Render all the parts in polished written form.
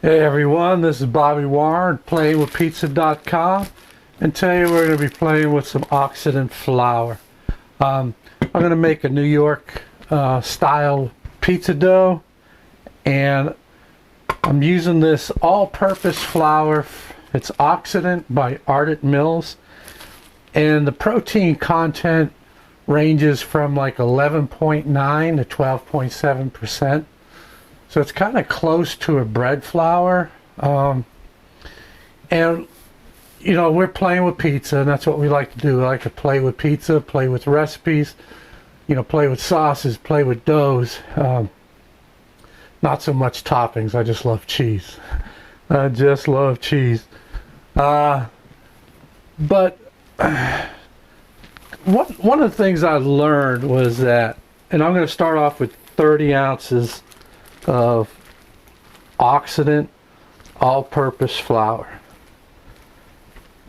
Hey everyone, this is Bobby Warren, playingwithpizza.com, and today we're going to be playing with some Occident flour. I'm going to make a New York style pizza dough, and I'm using this all-purpose flour. It's Occident by Ardent Mills, and the protein content ranges from like 11.9 to 12.7%. So it's kind of close to a bread flour. And, you know, we're playing with pizza, and that's what we like to do. We like to play with pizza, play with recipes, you know, play with sauces, play with doughs. Not so much toppings. I just love cheese. I just love cheese. But one of the things I learned was that, and I'm going to start off with 30 ounces of Occident All-Purpose Flour,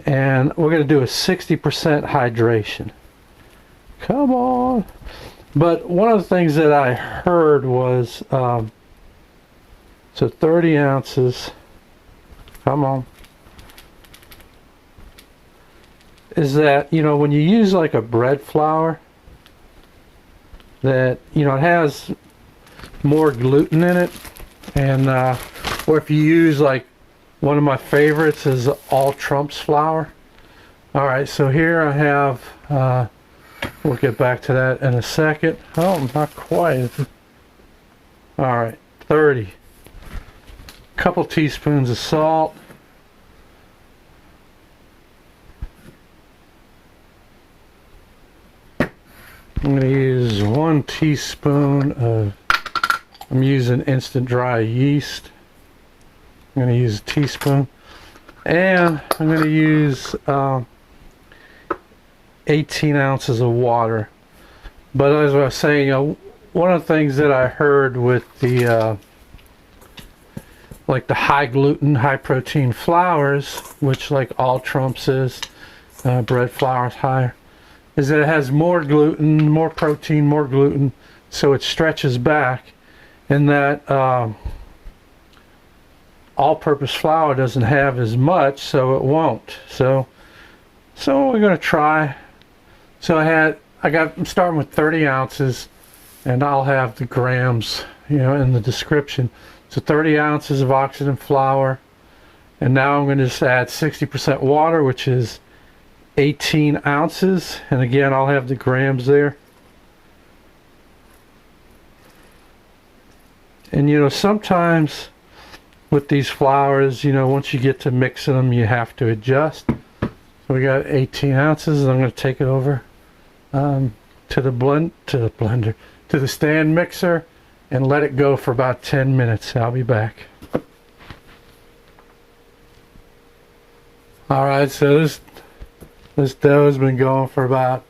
and we're going to do a 60% hydration. Come on. But one of the things that I heard was so 30 ounces, come on, is that, you know, when you use like a bread flour, that, you know, it has more gluten in it, and or if you use, like, one of my favorites is All Trump's flour. Alright, so here I have we'll get back to that in a second. Oh, not quite. Alright, 30. Couple teaspoons of salt, I'm going to use 1 teaspoon of, I'm using instant dry yeast. I'm going to use a teaspoon, and I'm going to use 18 ounces of water. But as I was saying, you know, one of the things that I heard with the like the high gluten, high protein flours, which like All Trump's is, bread flour is higher, is that it has more gluten, more protein, more gluten, so it stretches back. And that all-purpose flour doesn't have as much, so it won't. So we're going to try. So I'm starting with 30 ounces, and I'll have the grams, you know, in the description. So 30 ounces of Occident flour, and now I'm going to just add 60% water, which is 18 ounces, and again I'll have the grams there. And, you know, sometimes with these flours, you know, once you get to mixing them, you have to adjust. So we got 18 ounces, and I'm going to take it over to the stand mixer, and let it go for about 10 minutes. I'll be back. Alright, so this dough has been going for about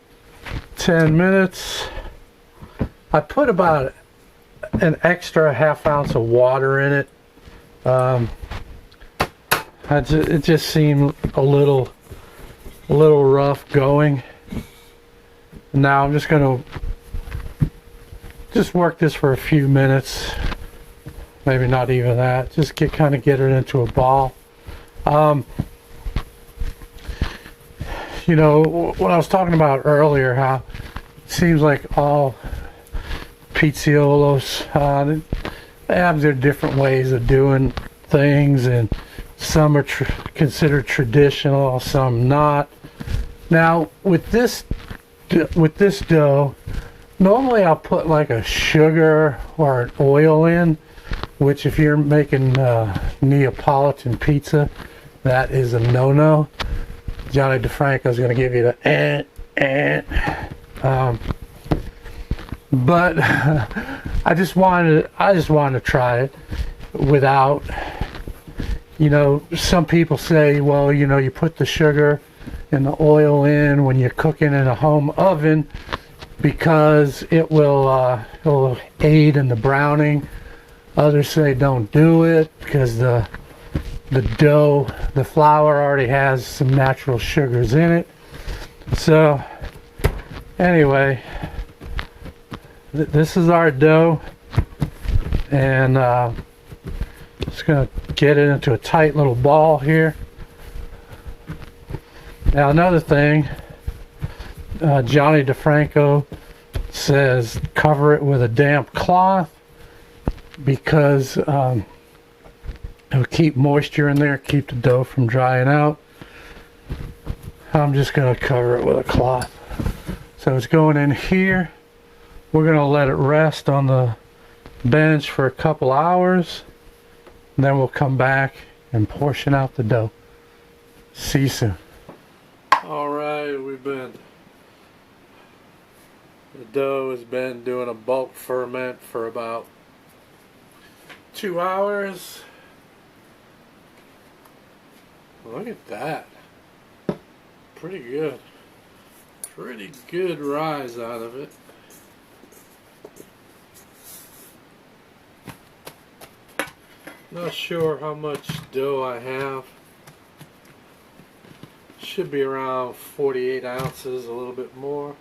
10 minutes. I put about an extra ½ ounce of water in it. It just seemed a little rough going. Now I'm just going to work this for a few minutes, maybe not even that. Just kind of get it into a ball. You know what I was talking about earlier, how it seems like all pizziolos, they have their different ways of doing things, and some are considered traditional, some not. Now with this dough, normally I'll put like a sugar or an oil in, which if you're making Neapolitan pizza, that is a no-no. Johnny DeFranco's going to give you the but I just wanted to try it without, you know, some people say, well, you know, you put the sugar and the oil in when you're cooking in a home oven because it will aid in the browning. Others say don't do it because the dough, the flour already has some natural sugars in it. So anyway, this is our dough, and Just gonna get it into a tight little ball here. Now another thing, Johnny DeFranco says cover it with a damp cloth because it'll keep moisture in there, keep the dough from drying out. I'm just going to cover it with a cloth. So it's going in here. We're going to let it rest on the bench for a couple hours. And then we'll come back and portion out the dough. See you soon. Alright, the dough has been doing a bulk ferment for about 2 hours. Look at that. Pretty good. Pretty good rise out of it. Not sure how much dough I have. Should be around 48 ounces, a little bit more.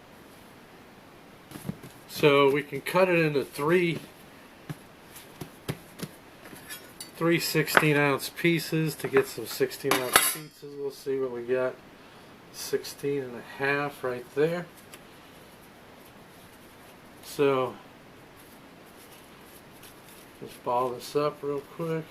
So we can cut it into three 16-ounce pieces to get some 16-ounce pizzas. We'll see what we got. 16 and a half right there. So let's ball this up real quick.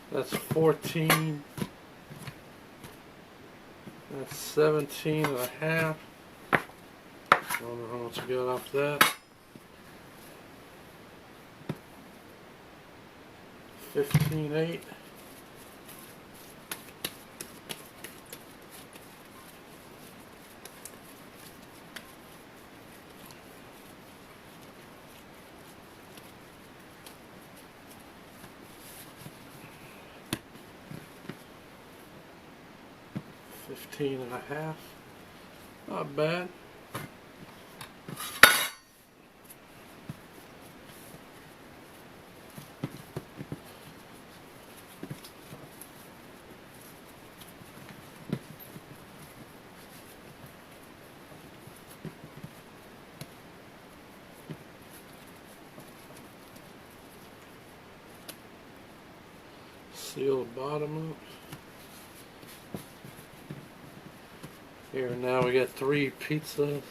That's 14. That's 17 and a half. I don't know how much we got off that. 15.8. Fifteen and a half. Not bad. Seal the bottom up. Here now we got 3 pizzas.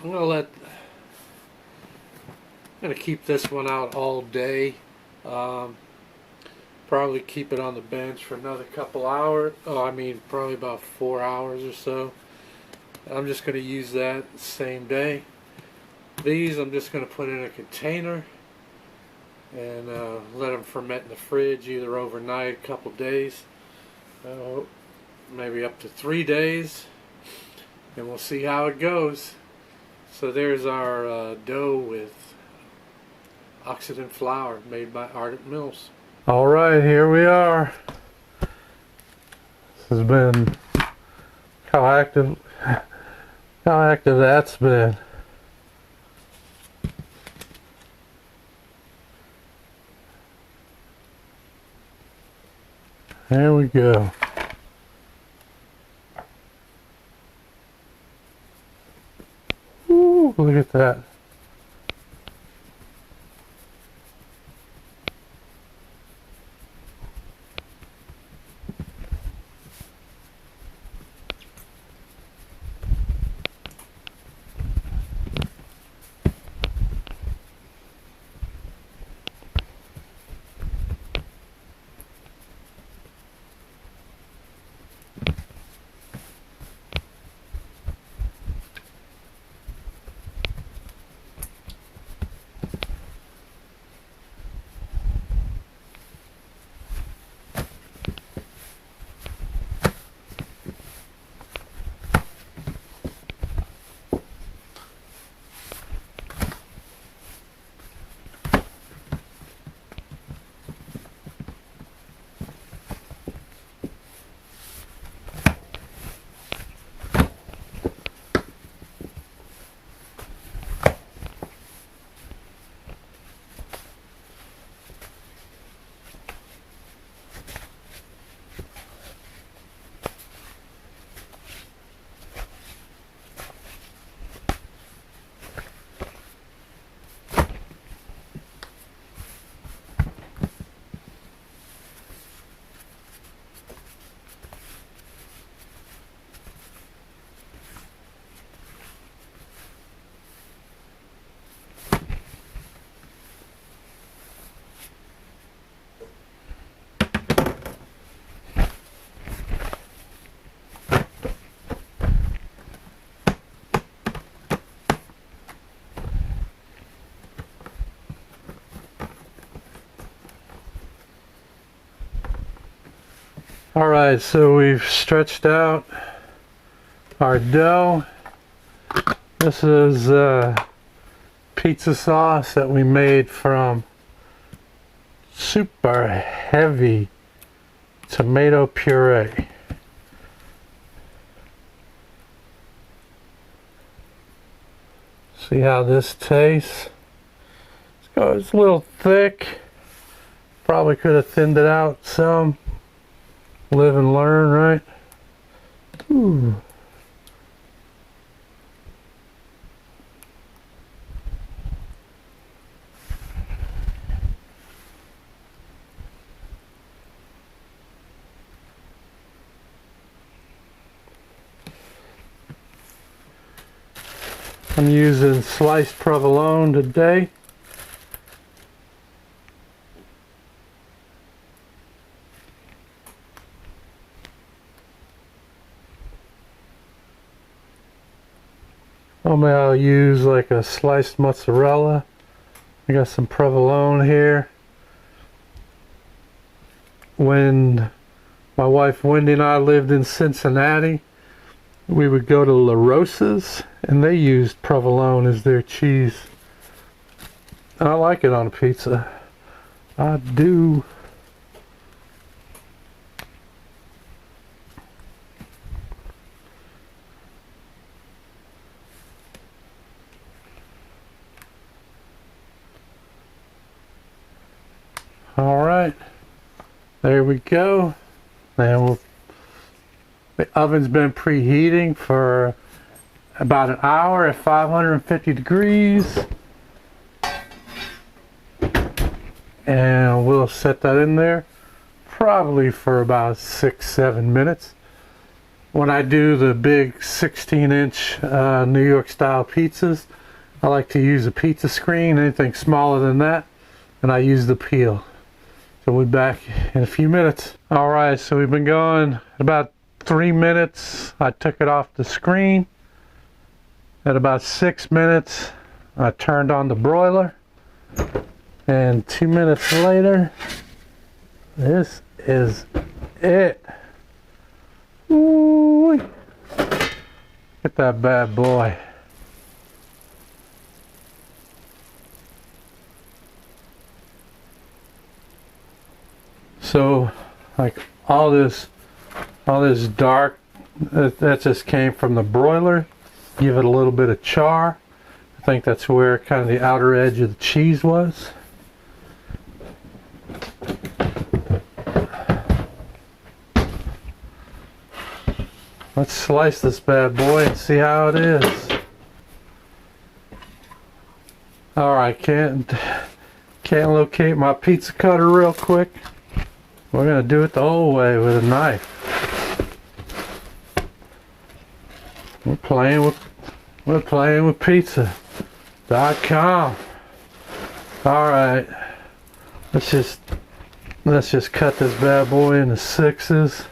I'm gonna keep this one out all day. Probably keep it on the bench for another couple hours. Probably about 4 hours or so. I'm just gonna use that same day. These I'm just gonna put in a container and let them ferment in the fridge either overnight, a couple days. Maybe up to 3 days, and we'll see how it goes. So there's our dough with Occident flour made by Ardent Mills. Alright, here we are. This has been how active that's been. There we go. Ooh, look at that. Alright, so we've stretched out our dough. This is pizza sauce that we made from super heavy tomato puree. See how this tastes? It's a little thick. Probably could have thinned it out some. Live and learn, right? Ooh. I'm using sliced provolone today. I'll use like a sliced mozzarella. I got some provolone here. When my wife Wendy and I lived in Cincinnati, we would go to La Rosa's and they used provolone as their cheese. And I like it on a pizza. I do. Alright, there we go. Now the oven's been preheating for about an hour at 550 degrees. And we'll set that in there probably for about 6-7 minutes. When I do the big 16-inch New York style pizzas, I like to use a pizza screen. Anything smaller than that, and I use the peel. So we'll be back in a few minutes. Alright, so we've been going about 3 minutes. I took it off the screen. At about 6 minutes, I turned on the broiler. And 2 minutes later, this is it. Ooh, look at that bad boy. So, like all this dark, that just came from the broiler. Give it a little bit of char. I think that's where kind of the outer edge of the cheese was. Let's slice this bad boy and see how it is. Alright, can't locate my pizza cutter real quick. We're gonna do it the old way with a knife. We're playing with pizza.com. Alright. Let's just cut this bad boy into sixes.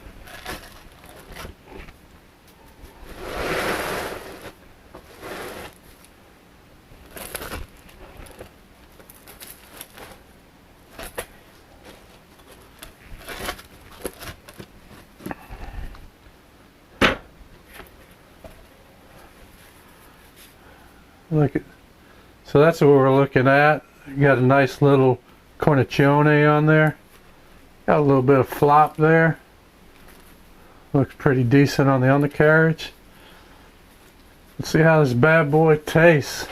So that's what we're looking at. You got a nice little cornicione on there. Got a little bit of flop there. Looks pretty decent on the undercarriage. Let's see how this bad boy tastes.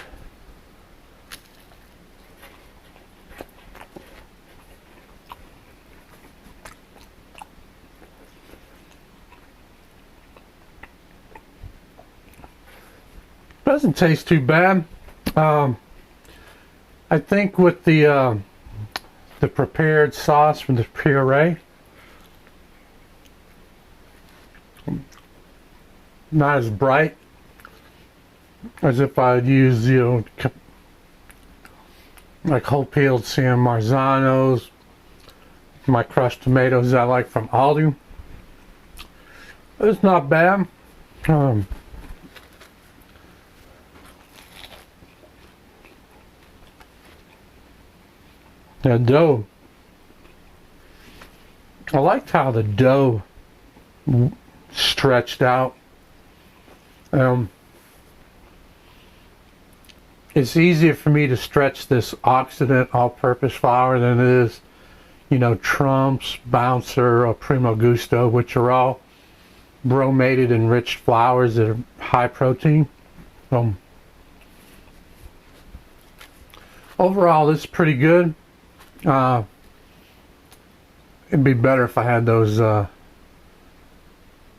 Doesn't taste too bad. I think with the prepared sauce from the puree, not as bright as if I'd use, you know, like whole peeled San Marzanos, my crushed tomatoes I like from Aldi. It's not bad. The dough. I liked how the dough stretched out. It's easier for me to stretch this Occident All-Purpose Flour than it is, you know, Trump's, Bouncer, or Primo Gusto, which are all bromated enriched flours that are high protein. Overall, this is pretty good. It'd be better if I had those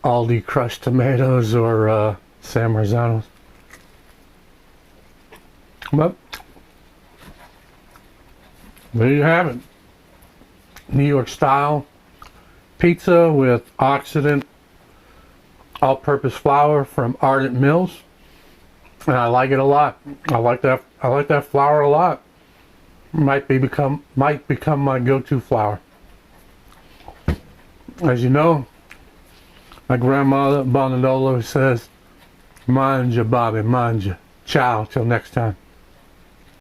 Aldi crushed tomatoes or San Marzanos. But there you have it. New York style pizza with Occident all-purpose flour from Ardent Mills. And I like it a lot. I like that flour a lot. Might become my go-to flour. As you know, my grandmother Bonadolo says, "Manja, Bobby, manja." Ciao, till next time.